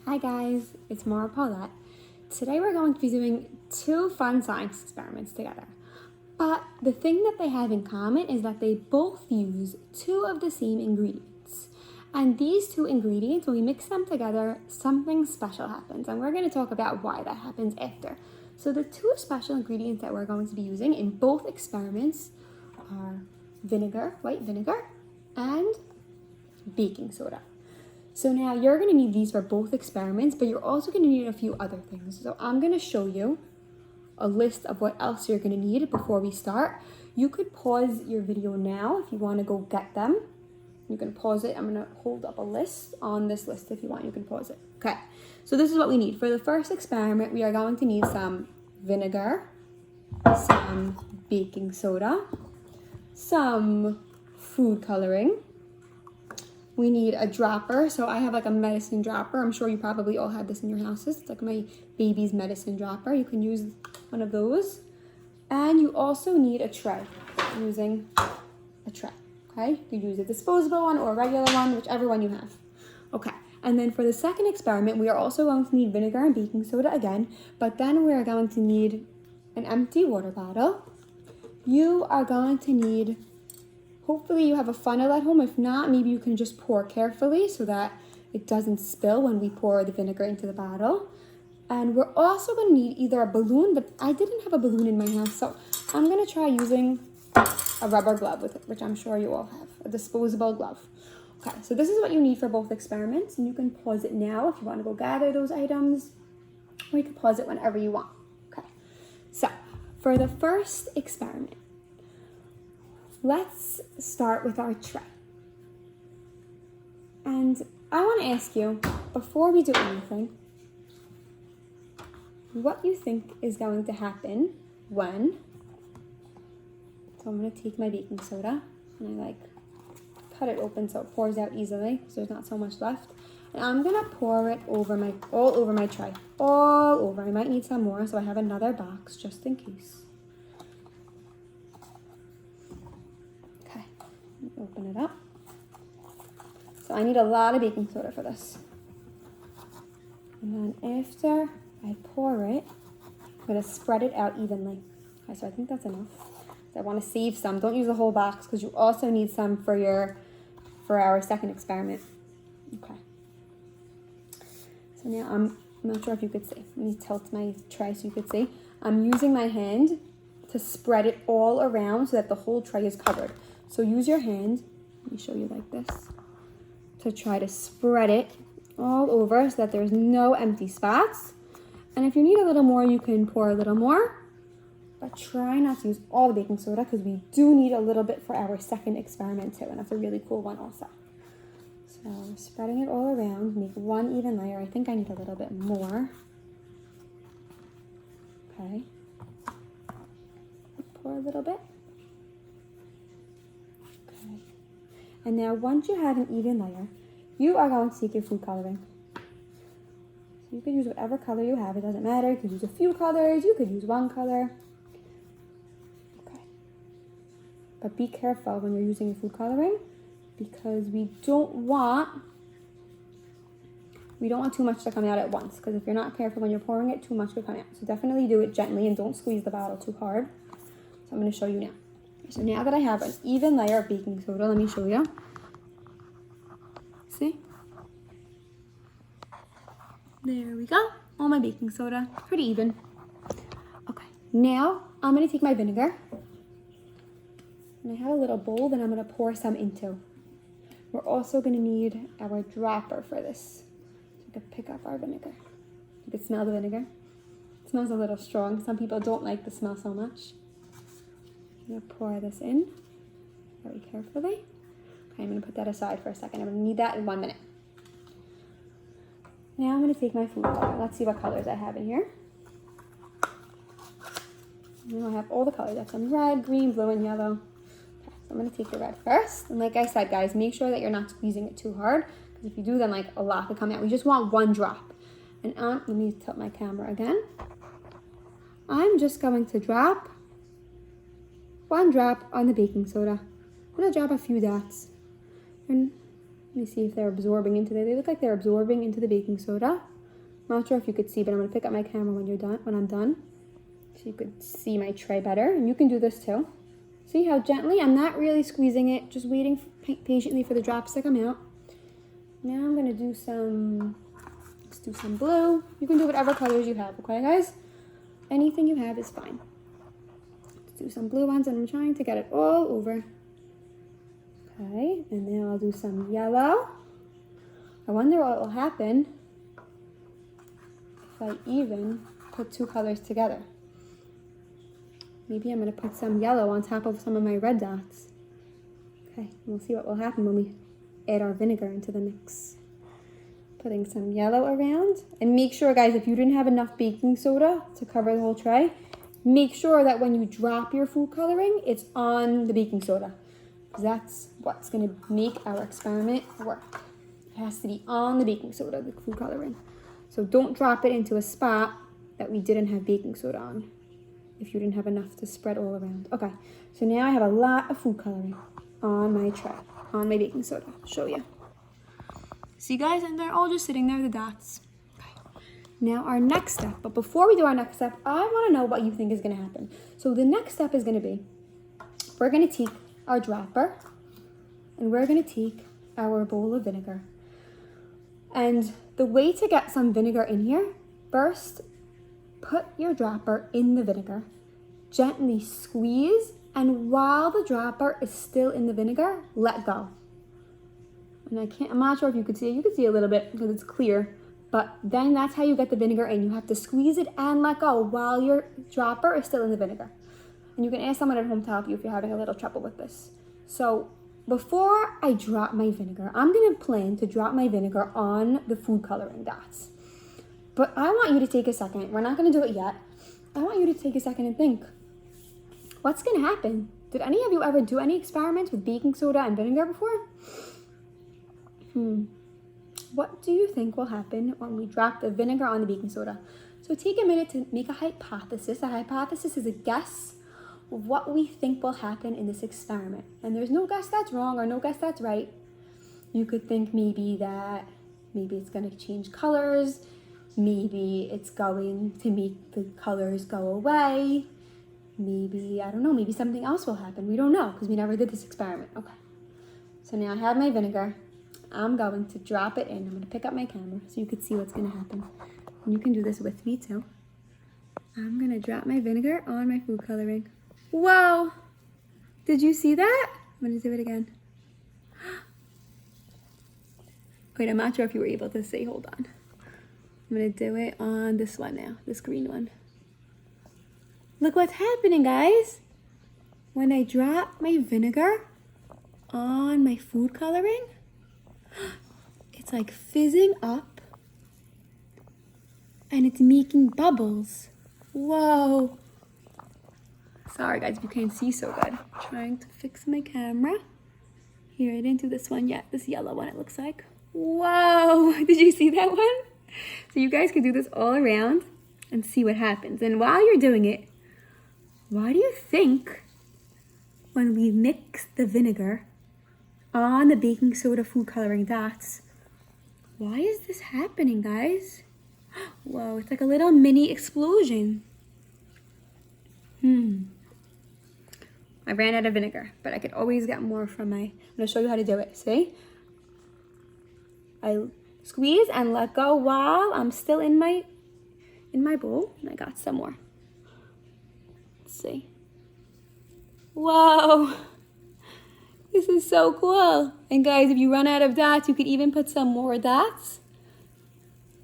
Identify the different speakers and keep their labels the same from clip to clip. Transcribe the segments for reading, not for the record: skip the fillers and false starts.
Speaker 1: Hi guys, it's Morah Paulette. Today we're going to be doing two fun science experiments together. But the thing that they have in common is that they both use two of the same ingredients. And these two ingredients, when we mix them together, something special happens. And we're going to talk about why that happens after. So the two special ingredients that we're going to be using in both experiments are vinegar, white vinegar, and baking soda. So now you're going to need these for both experiments, but you're also going to need a few other things. So I'm going to show you a list of what else you're going to need before we start. You could pause your video now if you want to go get them. You can pause it. I'm going to hold up a list on this list if you want. You can pause it. Okay, so this is what we need. For the first experiment, we are going to need some vinegar, some baking soda, some food coloring. We need a dropper. So I have like a medicine dropper. I'm sure you probably all have this in your houses. It's like my baby's medicine dropper. You can use one of those. And you also need a tray, using a tray, okay? You can use a disposable one or a regular one, whichever one you have. Okay, and then for the second experiment, we are also going to need vinegar and baking soda again, but then we are going to need an empty water bottle. You are going to need, hopefully you have a funnel at home. If not, maybe you can just pour carefully so that it doesn't spill when we pour the vinegar into the bottle. And we're also going to need either a balloon, but I didn't have a balloon in my house, so I'm going to try using a rubber glove with it, which I'm sure you all have, a disposable glove. Okay, so this is what you need for both experiments, and you can pause it now if you want to go gather those items, or you can pause it whenever you want. Okay, so for the first experiment, let's start with our tray. And I want to ask you, before we do anything, what you think is going to happen when, so I'm going to take my baking soda and I cut it open so it pours out easily, so there's not so much left. And I'm going to pour it over all over my tray, all over. I might need some more, so I have another box just in case. Okay, open it up. So I need a lot of baking soda for this. And then after I pour it, I'm going to spread it out evenly. Okay, so I think that's enough. So I want to save some. Don't use the whole box because you also need some for our second experiment. Okay. So now I'm not sure if you could see. Let me tilt my tray so you could see. I'm using my hand to spread it all around so that the whole tray is covered. So use your hand, let me show you like this, to try to spread it all over so that there's no empty spots. And if you need a little more, you can pour a little more, but try not to use all the baking soda because we do need a little bit for our second experiment too, and that's a really cool one also. So spreading it all around, make one even layer. I think I need a little bit more. Okay. Pour a little bit. Okay. And now once you have an even layer, you are going to take your food coloring. You could use whatever color you have, it doesn't matter. You could use a few colors, you could use one color. Okay. But be careful when you're using your food coloring because we don't want too much to come out at once, because if you're not careful when you're pouring it, too much could come out. So definitely do it gently and don't squeeze the bottle too hard. So I'm going to show you now. So now that I have an even layer of baking soda, let me show you. See? There we go. All my baking soda. Pretty even. Okay. Now I'm going to take my vinegar. And I have a little bowl that I'm going to pour some into. We're also going to need our dropper for this. So we can pick up our vinegar. You can smell the vinegar. It smells a little strong. Some people don't like the smell so much. I'm going to pour this in very carefully. Okay, I'm going to put that aside for a second. I'm going to need that in 1 minute. Now I'm going to take my food color. Let's see what colors I have in here. Now I have all the colors. I have some red, green, blue, and yellow. Okay, so I'm going to take the red first. And like I said, guys, make sure that you're not squeezing it too hard, because if you do, then like a lot could come out. We just want one drop. And let me tilt my camera again. I'm just going to drop one drop on the baking soda. I'm going to drop a few dots. And Let me see if they're absorbing into there. They look like they're absorbing into the baking soda. I'm not sure if you could see, but I'm gonna pick up my camera when I'm done. So you could see my tray better, and you can do this too. See how gently, I'm not really squeezing it, just waiting patiently for the drops to come out. Now I'm gonna do let's do some blue. You can do whatever colors you have, okay guys? Anything you have is fine. Let's do some blue ones, and I'm trying to get it all over. Okay, and then I'll do some yellow. I wonder what will happen if I even put two colors together. Maybe I'm gonna put some yellow on top of some of my red dots. Okay, we'll see what will happen when we add our vinegar into the mix. Putting some yellow around, and make sure guys, if you didn't have enough baking soda to cover the whole tray, make sure that when you drop your food coloring, it's on the baking soda, because that's what's gonna make our experiment work. It has to be on the baking soda, the food coloring. So don't drop it into a spot that we didn't have baking soda on, if you didn't have enough to spread all around. Okay, so now I have a lot of food coloring on my tray, on my baking soda. I'll show you. See guys, and they're all just sitting there, the dots. Okay. Now our next step, but before we do our next step, I wanna know what you think is gonna happen. So the next step is gonna be, we're gonna take our dropper, and we're gonna take our bowl of vinegar. And the way to get some vinegar in here, first, put your dropper in the vinegar, gently squeeze, and while the dropper is still in the vinegar, let go. And I'm not sure if you could see it. You could see a little bit because it's clear, but then that's how you get the vinegar in. You have to squeeze it and let go while your dropper is still in the vinegar. And you can ask someone at home to help you if you're having a little trouble with this. So before I drop my vinegar, I'm gonna plan to drop my vinegar on the food coloring dots. But I want you to take a second. We're not gonna do it yet. I want you to take a second and think, what's gonna happen? Did any of you ever do any experiments with baking soda and vinegar before? What do you think will happen when we drop the vinegar on the baking soda? So take a minute to make a hypothesis. A hypothesis is a guess of what we think will happen in this experiment. And there's no guess that's wrong or no guess that's right. You could think maybe it's gonna change colors. Maybe it's going to make the colors go away. Maybe, I don't know, maybe something else will happen. We don't know because we never did this experiment. Okay, so now I have my vinegar. I'm going to drop it in. I'm gonna pick up my camera so you can see what's gonna happen. And you can do this with me too. I'm gonna drop my vinegar on my food coloring. Whoa, did you see that? I'm gonna do it again. Wait, I'm not sure if you were able to see, hold on. I'm gonna do it on this one now, this green one. Look what's happening, guys. When I drop my vinegar on my food coloring, it's like fizzing up and it's making bubbles. Whoa. Sorry guys, if you can't see so good. I'm trying to fix my camera. Here, I didn't do this one yet. This yellow one, it looks like. Whoa, did you see that one? So you guys can do this all around and see what happens. And while you're doing it, why do you think when we mix the vinegar on the baking soda food coloring dots, why is this happening, guys? Whoa, it's like a little mini explosion. I ran out of vinegar, but I could always get more from I'm gonna show you how to do it, see? I squeeze and let go while I'm still in my bowl, and I got some more. Let's see. Whoa, this is so cool. And guys, if you run out of dots, you could even put some more dots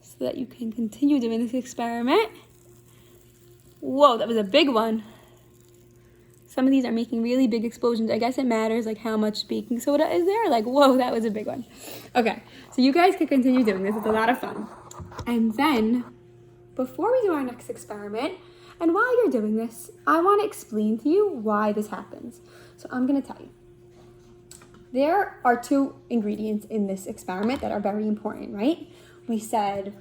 Speaker 1: so that you can continue doing this experiment. Whoa, that was a big one. Some of these are making really big explosions. I guess it matters like how much baking soda is there. Like, whoa, that was a big one. Okay, so you guys can continue doing this. It's a lot of fun. And then, before we do our next experiment, and while you're doing this, I want to explain to you why this happens. So I'm going to tell you. There are two ingredients in this experiment that are very important, right? We said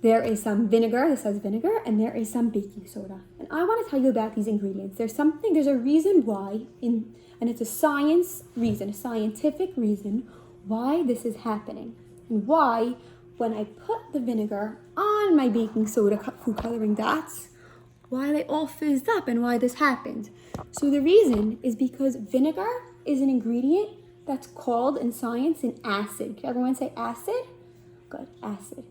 Speaker 1: there is some vinegar, this says vinegar, and there is some baking soda. And I want to tell you about these ingredients. There's a reason why, and it's a scientific reason why this is happening, and why when I put the vinegar on my baking soda food coloring dots, why they all fizzed up and why this happened. So the reason is because vinegar is an ingredient that's called in science an acid. Can everyone say acid? Good, acid.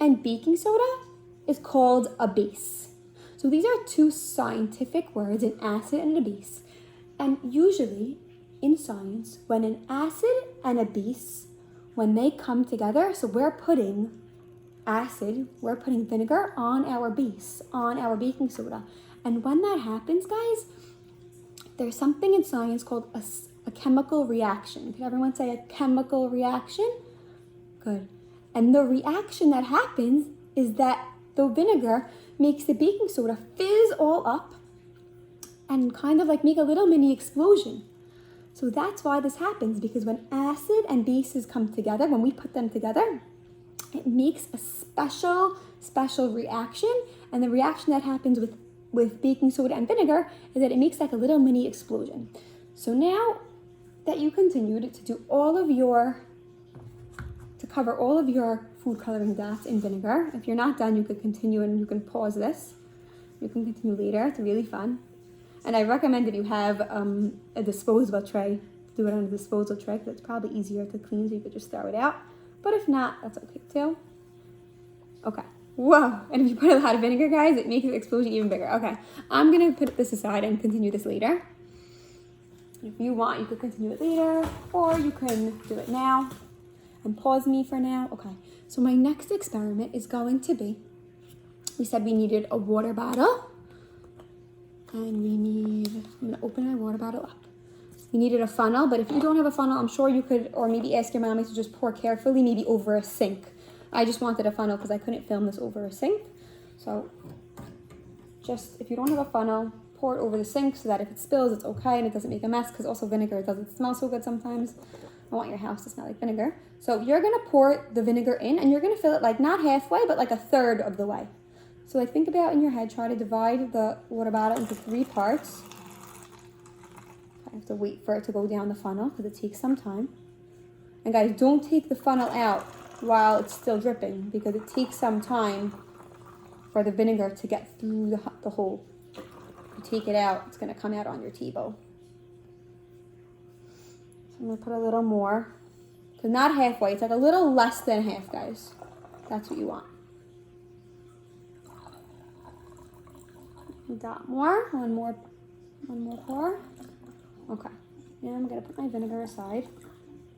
Speaker 1: And baking soda is called a base. So these are two scientific words, an acid and a base. And usually in science, when an acid and a base, when they come together, so we're putting acid, we're putting vinegar on our base, on our baking soda. And when that happens, guys, there's something in science called a chemical reaction. Can everyone say a chemical reaction? Good. And the reaction that happens is that the vinegar makes the baking soda fizz all up and kind of like make a little mini explosion. So that's why this happens, because when acid and bases come together, when we put them together, it makes a special reaction. And the reaction that happens with baking soda and vinegar is that it makes like a little mini explosion. So now that you continued to do to cover all of your food coloring dots in vinegar, if you're not done, you could continue and you can pause this. You can continue later, it's really fun. And I recommend if you have a disposable tray, do it on a disposal tray, because it's probably easier to clean, so you could just throw it out. But if not, that's okay too. Okay, whoa, and if you put a lot of vinegar, guys, it makes the explosion even bigger. Okay, I'm gonna put this aside and continue this later. If you want, you could continue it later, or you can do it now and pause me for now. Okay, so my next experiment is going to be, we said we needed a water bottle. And I'm gonna open my water bottle up. You needed a funnel, but if you don't have a funnel, I'm sure you could, or maybe ask your mommy to just pour carefully, maybe over a sink. I just wanted a funnel because I couldn't film this over a sink. So just, if you don't have a funnel, pour it over the sink so that if it spills, it's okay and it doesn't make a mess, because also vinegar doesn't smell so good sometimes. I want your house to smell like vinegar. So you're gonna pour the vinegar in and you're gonna fill it like not halfway, but like a third of the way. So like think about in your head, try to divide the water bottle into 3 parts. I have to wait for it to go down the funnel because it takes some time. And guys, don't take the funnel out while it's still dripping, because it takes some time for the vinegar to get through the hole. If you take it out, it's gonna come out on your table. So I'm gonna put a little more, because not halfway, it's like a little less than half, guys. That's what you want. Dot more, one more pour. Okay, now I'm gonna put my vinegar aside.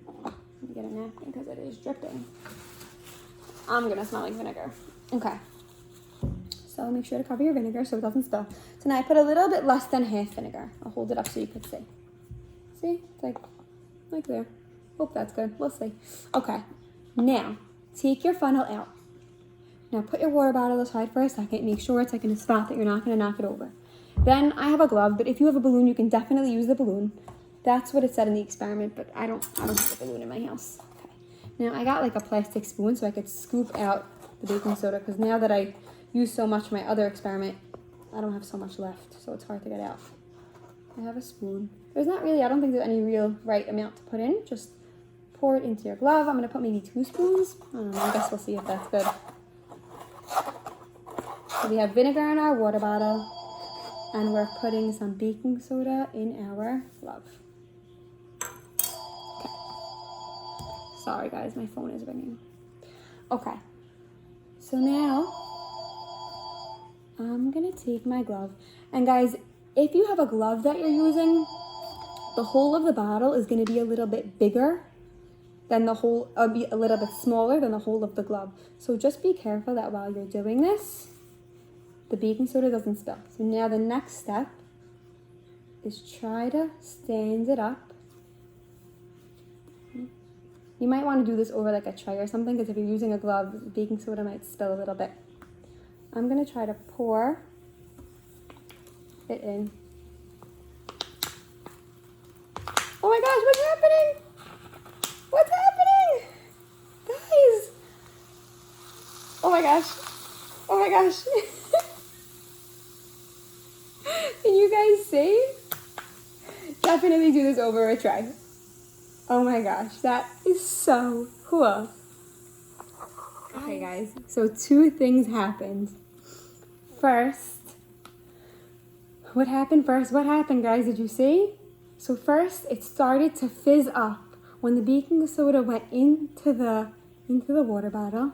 Speaker 1: Let me get a napkin because it is dripping. I'm gonna smell like vinegar. Okay, so make sure to cover your vinegar so it doesn't spill. So now I put a little bit less than half vinegar. I'll hold it up so you could see. See, it's like there. Hope that's good, we'll see. Okay, now take your funnel out. Now put your water bottle aside for a second. Make sure it's like in a spot that you're not going to knock it over. Then I have a glove, but if you have a balloon, you can definitely use the balloon. That's what it said in the experiment, but I don't have a balloon in my house. Okay. Now I got like a plastic spoon so I could scoop out the baking soda, because now that I used so much my other experiment, I don't have so much left, so it's hard to get out. I have a spoon. There's not really, I don't think there's any real right amount to put in. Just pour it into your glove. I'm going to put maybe 2 spoons. I don't know, I guess we'll see if that's good. So we have vinegar in our water bottle, and we're putting some baking soda in our glove. Okay. Sorry guys, my phone is ringing. Okay, so now I'm gonna take my glove, and guys, if you have a glove that you're using, the hole of the bottle is gonna be a little bit bigger than the hole, a little bit smaller than the hole of the glove. So just be careful that while you're doing this, the baking soda doesn't spill. So now the next step is try to stand it up. You might want to do this over like a tray or something, because if you're using a glove, the baking soda might spill a little bit. I'm gonna try to pour it in. Oh my gosh, what's happening? What's happening? Guys! Oh my gosh. Oh my gosh. Can you guys see? Definitely do this over a tray. Oh my gosh, that is so cool. Okay guys, so two things happened. First, what happened guys? Did you see? So first it started to fizz up when the baking soda went into the water bottle.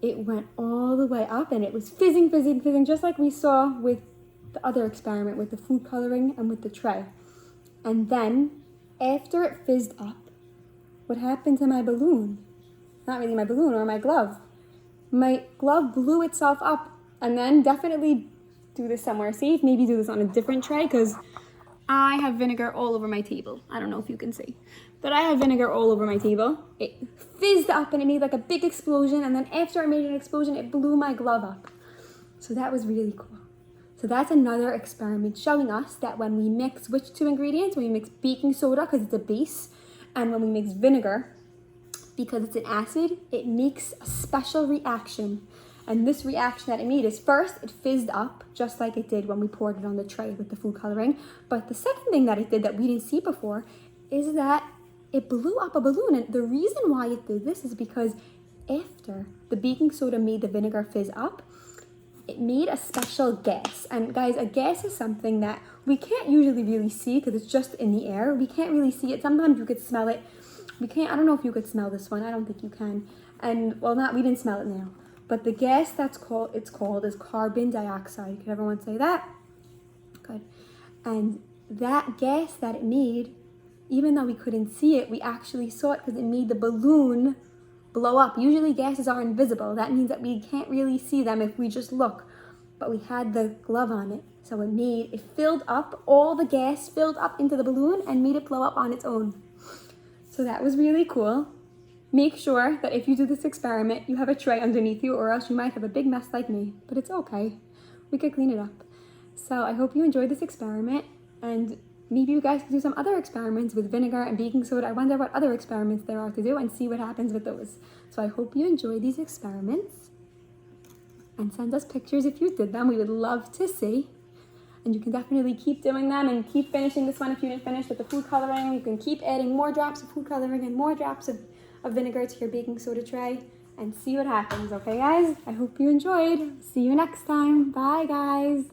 Speaker 1: It went all the way up and it was fizzing, just like we saw with the other experiment with the food coloring and with the tray. And then after it fizzed up, what happened to my balloon? Not really my balloon, or my glove. My glove blew itself up. And then definitely do this somewhere safe. Maybe do this on a different tray because I have vinegar all over my table. I don't know if you can see, but I have vinegar all over my table. It fizzed up and it made like a big explosion. And then after it made an explosion, it blew my glove up. So that was really cool. So that's another experiment showing us that when we mix which two ingredients, when we mix baking soda because it's a base, and when we mix vinegar because it's an acid, it makes a special reaction. And this reaction that it made is first, it fizzed up just like it did when we poured it on the tray with the food coloring. But the second thing that it did that we didn't see before is that it blew up a balloon. And the reason why it did this is because after the baking soda made the vinegar fizz up, it made a special gas. And guys, a gas is something that we can't usually really see because it's just in the air. We can't really see it. Sometimes you could smell it. I don't know if you could smell this one. I don't think you can. And well, we didn't smell it now. But the gas it's called is carbon dioxide. Could everyone say that? Good. And that gas that it made, even though we couldn't see it, we actually saw it because it made the balloon blow up. Usually gases are invisible. That means that we can't really see them if we just look. But we had the glove on it. So it filled up, all the gas filled up into the balloon and made it blow up on its own. So that was really cool. Make sure that if you do this experiment, you have a tray underneath you, or else you might have a big mess like me. But it's okay. We could clean it up. So I hope you enjoyed this experiment, and maybe you guys can do some other experiments with vinegar and baking soda. I wonder what other experiments there are to do and see what happens with those. So I hope you enjoy these experiments, and send us pictures if you did them. We would love to see. And you can definitely keep doing them and keep finishing this one if you didn't finish with the food coloring. You can keep adding more drops of food coloring and more drops of vinegar to your baking soda tray and see what happens. Okay, guys? I hope you enjoyed. See you next time. Bye, guys.